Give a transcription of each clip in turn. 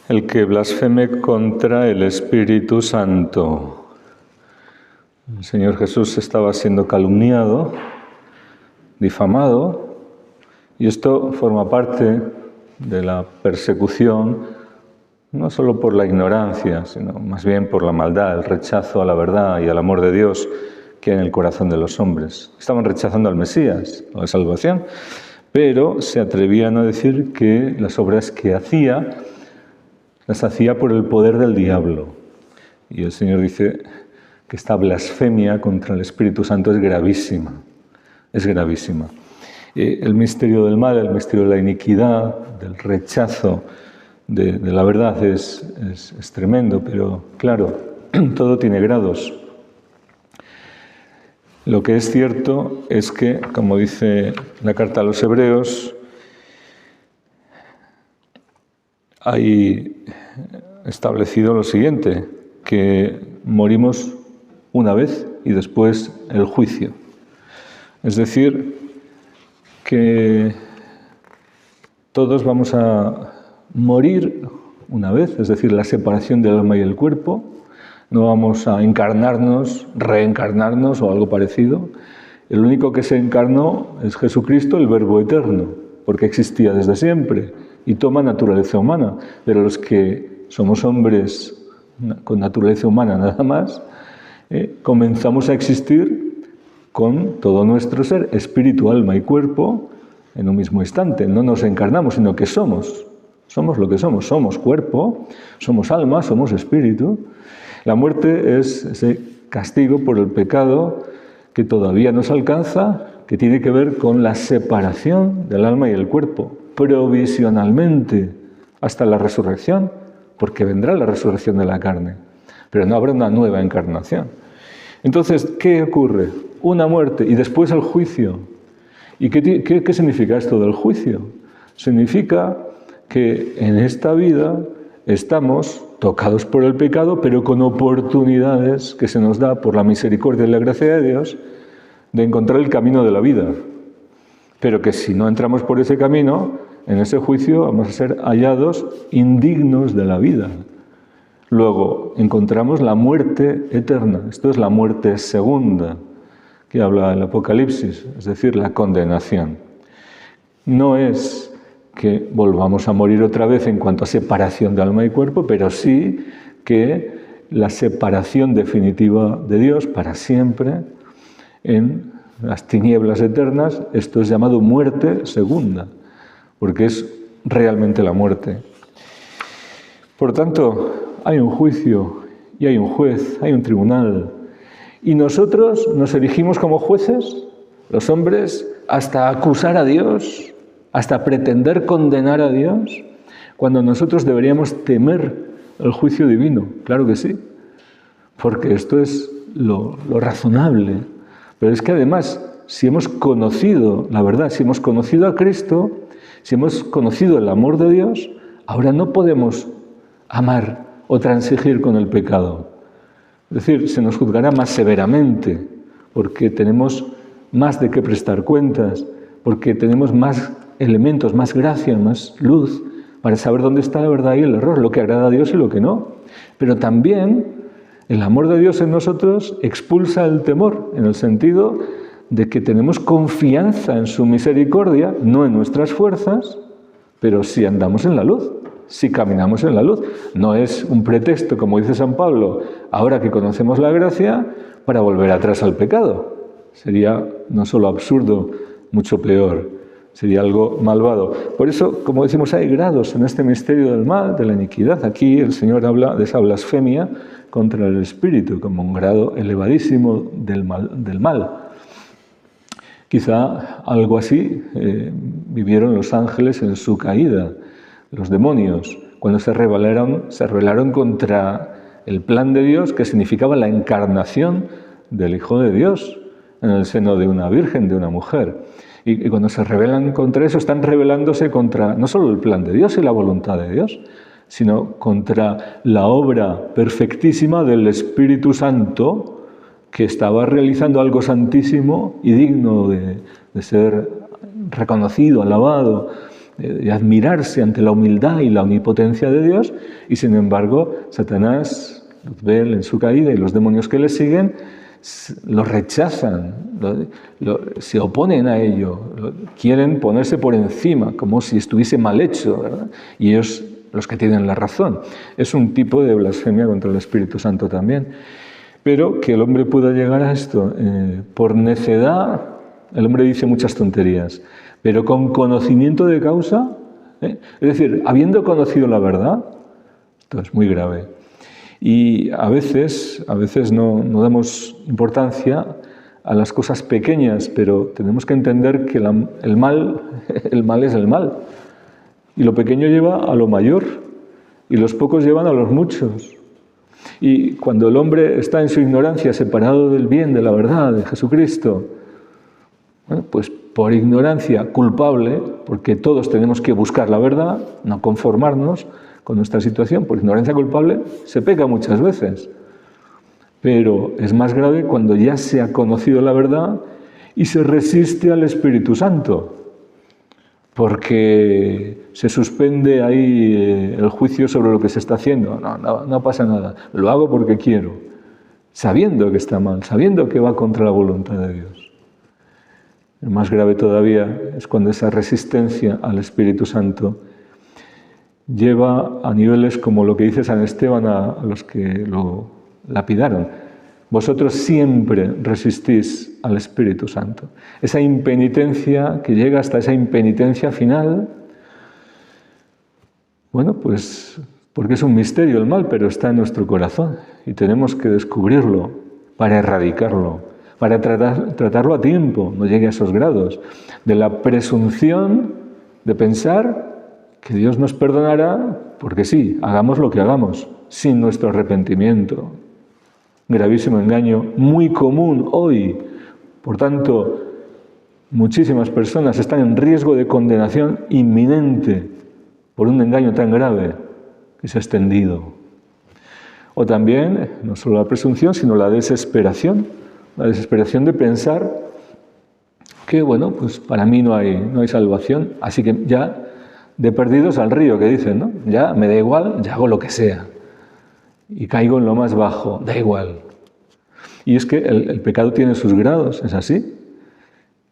El que blasfeme contra el Espíritu Santo. El Señor Jesús estaba siendo calumniado, difamado, y esto forma parte de la persecución, no solo por la ignorancia, sino más bien por la maldad, el rechazo a la verdad y al amor de Dios que hay en el corazón de los hombres. Estaban rechazando al Mesías, a la salvación, pero se atrevían a decir que las obras que hacía, las hacía por el poder del diablo. Y el Señor dice que esta blasfemia contra el Espíritu Santo es gravísima. Es gravísima. El misterio del mal, el misterio de la iniquidad, del rechazo de la verdad es tremendo, pero claro, todo tiene grados. Lo que es cierto es que, como dice la carta a los Hebreos, hay establecido lo siguiente, que morimos una vez y después el juicio. Es decir, que todos vamos a morir una vez, es decir, la separación del alma y el cuerpo. No vamos a encarnarnos, reencarnarnos o algo parecido. El único que se encarnó es Jesucristo, el Verbo eterno, porque existía desde siempre y toma naturaleza humana. Pero los que somos hombres con naturaleza humana nada más, comenzamos a existir con todo nuestro ser, espíritu, alma y cuerpo, en un mismo instante. No nos encarnamos, sino que somos lo que somos. Somos cuerpo, somos alma, somos espíritu. La muerte es ese castigo por el pecado que todavía nos alcanza, que tiene que ver con la separación del alma y el cuerpo, provisionalmente, hasta la resurrección, porque vendrá la resurrección de la carne, pero no habrá una nueva encarnación. Entonces, ¿qué ocurre? Una muerte y después el juicio. ¿Y qué significa esto del juicio? Significa que en esta vida estamos tocados por el pecado, pero con oportunidades que se nos da por la misericordia y la gracia de Dios de encontrar el camino de la vida. Pero que si no entramos por ese camino, en ese juicio vamos a ser hallados indignos de la vida. Luego encontramos la muerte eterna. Esto es la muerte segunda que habla el Apocalipsis, es decir, la condenación. No es que volvamos a morir otra vez en cuanto a separación de alma y cuerpo, pero sí que la separación definitiva de Dios para siempre en las tinieblas eternas. Esto es llamado muerte segunda, porque es realmente la muerte. Por tanto, hay un juicio y hay un juez, hay un tribunal. Y nosotros nos erigimos como jueces, los hombres, hasta acusar a Dios, hasta pretender condenar a Dios, cuando nosotros deberíamos temer el juicio divino. Claro que sí, porque esto es lo razonable. Pero es que además, si hemos conocido la verdad, si hemos conocido a Cristo, si hemos conocido el amor de Dios, ahora no podemos amar o transigir con el pecado. Es decir, se nos juzgará más severamente, porque tenemos más de qué prestar cuentas, porque tenemos más elementos, más gracia, más luz, para saber dónde está la verdad y el error, lo que agrada a Dios y lo que no. Pero también el amor de Dios en nosotros expulsa el temor, en el sentido de que tenemos confianza en su misericordia, no en nuestras fuerzas, pero si andamos en la luz, si caminamos en la luz. No es un pretexto, como dice San Pablo, ahora que conocemos la gracia, para volver atrás al pecado. Sería no solo absurdo, mucho peor. Sería algo malvado. Por eso, como decimos, hay grados en este misterio del mal, de la iniquidad. Aquí el Señor habla de esa blasfemia contra el Espíritu, como un grado elevadísimo del mal. Quizá algo así vivieron los ángeles en su caída, los demonios, cuando se rebelaron contra el plan de Dios, que significaba la encarnación del Hijo de Dios en el seno de una virgen, de una mujer. Y cuando se rebelan contra eso, están rebelándose contra no solo el plan de Dios y la voluntad de Dios, sino contra la obra perfectísima del Espíritu Santo, que estaba realizando algo santísimo y digno de ser reconocido, alabado, de admirarse ante la humildad y la omnipotencia de Dios, y sin embargo Satanás, Luzbel en su caída y los demonios que le siguen, lo rechazan, se oponen a ello, quieren ponerse por encima, como si estuviese mal hecho, ¿verdad? Y ellos los que tienen la razón. Es un tipo de blasfemia contra el Espíritu Santo también. Pero que el hombre pueda llegar a esto por necedad, el hombre dice muchas tonterías, pero con conocimiento de causa, es decir, habiendo conocido la verdad, esto es muy grave. Y a veces no damos importancia a las cosas pequeñas, pero tenemos que entender que el mal es el mal. Y lo pequeño lleva a lo mayor, y los pocos llevan a los muchos. Y cuando el hombre está en su ignorancia, separado del bien, de la verdad, de Jesucristo, bueno, pues por ignorancia culpable, porque todos tenemos que buscar la verdad, no conformarnos con nuestra situación, por ignorancia culpable se peca muchas veces. Pero es más grave cuando ya se ha conocido la verdad y se resiste al Espíritu Santo, porque se suspende ahí el juicio sobre lo que se está haciendo. No pasa nada, lo hago porque quiero, sabiendo que está mal, sabiendo que va contra la voluntad de Dios. El más grave todavía es cuando esa resistencia al Espíritu Santo lleva a niveles como lo que dice San Esteban a los que lo lapidaron. Vosotros siempre resistís al Espíritu Santo. Esa impenitencia que llega hasta esa impenitencia final, bueno, pues porque es un misterio el mal, pero está en nuestro corazón y tenemos que descubrirlo para erradicarlo, para tratarlo a tiempo, no llegue a esos grados, de la presunción de pensar que Dios nos perdonará porque sí, hagamos lo que hagamos, sin nuestro arrepentimiento. Gravísimo engaño, muy común hoy. Por tanto, muchísimas personas están en riesgo de condenación inminente por un engaño tan grave que se ha extendido. O también, no solo la presunción, sino la desesperación de pensar que, bueno, pues para mí no hay salvación, así que ya de perdidos al río, que dicen, ¿no? Ya me da igual, ya hago lo que sea. Y caigo en lo más bajo, da igual. Y es que el pecado tiene sus grados, es así.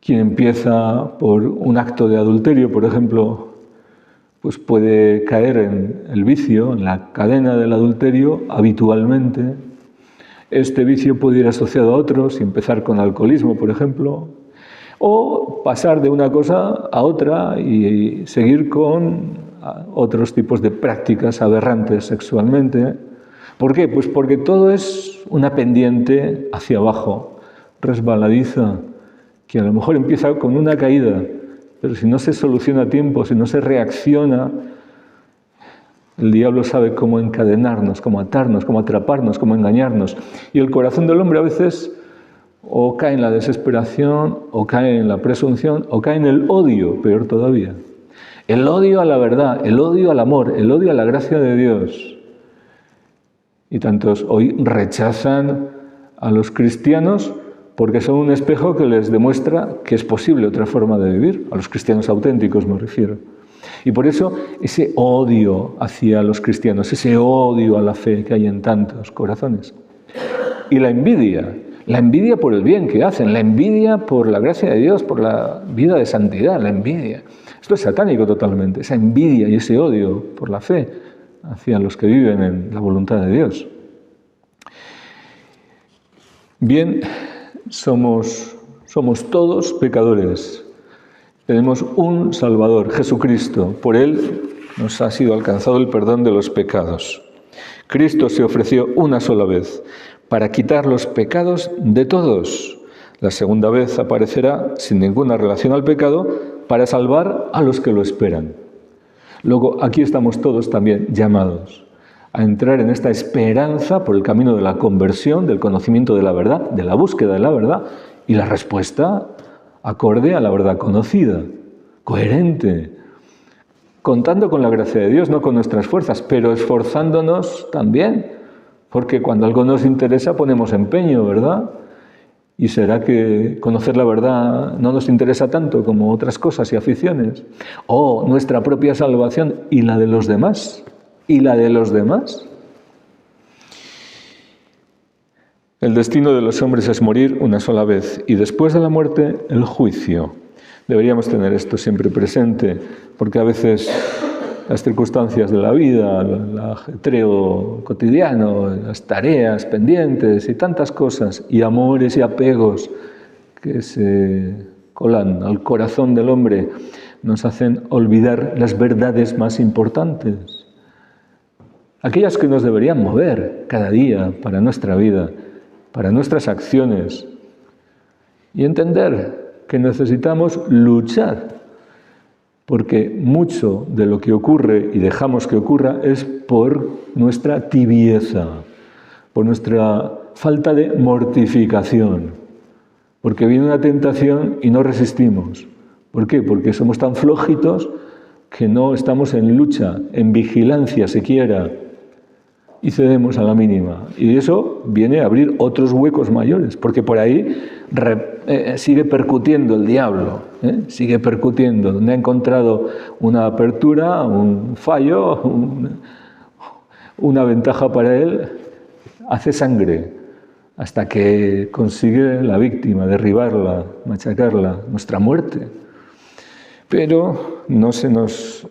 Quien empieza por un acto de adulterio, por ejemplo, pues puede caer en el vicio, en la cadena del adulterio habitualmente. Este vicio puede ir asociado a otros y empezar con alcoholismo, por ejemplo, o pasar de una cosa a otra y seguir con otros tipos de prácticas aberrantes sexualmente. ¿Por qué? Pues porque todo es una pendiente hacia abajo, resbaladiza, que a lo mejor empieza con una caída, pero si no se soluciona a tiempo, si no se reacciona, el diablo sabe cómo encadenarnos, cómo atarnos, cómo atraparnos, cómo engañarnos. Y el corazón del hombre a veces o cae en la desesperación, o cae en la presunción, o cae en el odio, peor todavía. El odio a la verdad, el odio al amor, el odio a la gracia de Dios. Y tantos hoy rechazan a los cristianos porque son un espejo que les demuestra que es posible otra forma de vivir, a los cristianos auténticos me refiero. Y por eso ese odio hacia los cristianos, ese odio a la fe que hay en tantos corazones. Y la envidia por el bien que hacen, la envidia por la gracia de Dios, por la vida de santidad, la envidia. Esto es satánico totalmente, esa envidia y ese odio por la fe hacia los que viven en la voluntad de Dios. Bien, somos todos pecadores. Tenemos un Salvador, Jesucristo. Por Él nos ha sido alcanzado el perdón de los pecados. Cristo se ofreció una sola vez para quitar los pecados de todos. La segunda vez aparecerá sin ninguna relación al pecado para salvar a los que lo esperan. Luego, aquí estamos todos también llamados a entrar en esta esperanza por el camino de la conversión, del conocimiento de la verdad, de la búsqueda de la verdad, y la respuesta acorde a la verdad conocida, coherente, contando con la gracia de Dios, no con nuestras fuerzas, pero esforzándonos también, porque cuando algo nos interesa ponemos empeño, ¿verdad? ¿Y será que conocer la verdad no nos interesa tanto como otras cosas y aficiones? ¿O nuestra propia salvación y la de los demás? ¿Y la de los demás? El destino de los hombres es morir una sola vez y después de la muerte el juicio. Deberíamos tener esto siempre presente, porque a veces las circunstancias de la vida, el ajetreo cotidiano, las tareas pendientes y tantas cosas, y amores y apegos que se colan al corazón del hombre, nos hacen olvidar las verdades más importantes, aquellas que nos deberían mover cada día para nuestra vida, para nuestras acciones, y entender que necesitamos luchar, porque mucho de lo que ocurre y dejamos que ocurra es por nuestra tibieza, por nuestra falta de mortificación, porque viene una tentación y no resistimos. ¿Por qué? Porque somos tan flojitos que no estamos en lucha, en vigilancia siquiera, y cedemos a la mínima. Y eso viene a abrir otros huecos mayores, porque por ahí sigue percutiendo el diablo, sigue percutiendo. Donde ha encontrado una apertura, un fallo, una ventaja para él, hace sangre hasta que consigue la víctima, derribarla, machacarla, nuestra muerte. Pero no se nos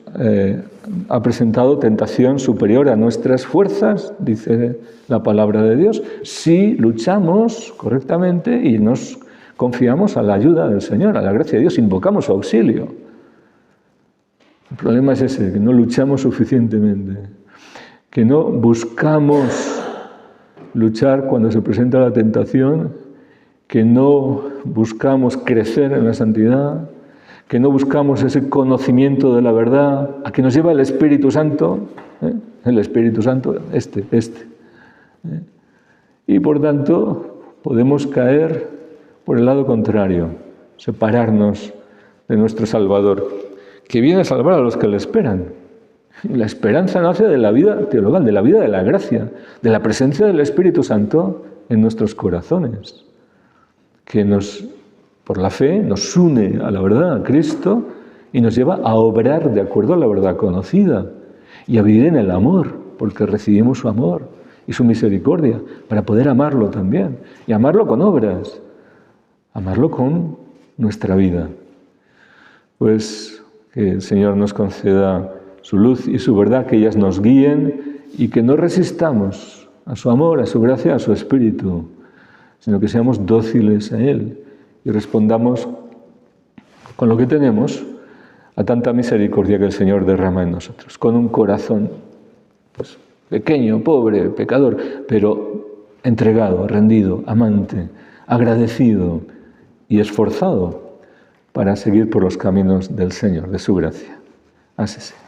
ha presentado tentación superior a nuestras fuerzas, dice la palabra de Dios, si luchamos correctamente y nos confiamos a la ayuda del Señor, a la gracia de Dios, invocamos su auxilio. El problema es ese, que no luchamos suficientemente, que no buscamos luchar cuando se presenta la tentación, que no buscamos crecer en la santidad, que no buscamos ese conocimiento de la verdad, a que nos lleva el Espíritu Santo, el Espíritu Santo, y por tanto podemos caer por el lado contrario, separarnos de nuestro Salvador, que viene a salvar a los que le esperan. La esperanza nace de la vida teologal, de la vida de la gracia, de la presencia del Espíritu Santo en nuestros corazones, que por la fe nos une a la verdad, a Cristo, y nos lleva a obrar de acuerdo a la verdad conocida y a vivir en el amor, porque recibimos su amor y su misericordia para poder amarlo también, y amarlo con obras, amarlo con nuestra vida. Pues que el Señor nos conceda su luz y su verdad, que ellas nos guíen y que no resistamos a su amor, a su gracia, a su Espíritu, sino que seamos dóciles a Él y respondamos con lo que tenemos a tanta misericordia que el Señor derrama en nosotros, con un corazón pequeño, pobre, pecador, pero entregado, rendido, amante, agradecido y esforzado para seguir por los caminos del Señor, de su gracia. Así sea.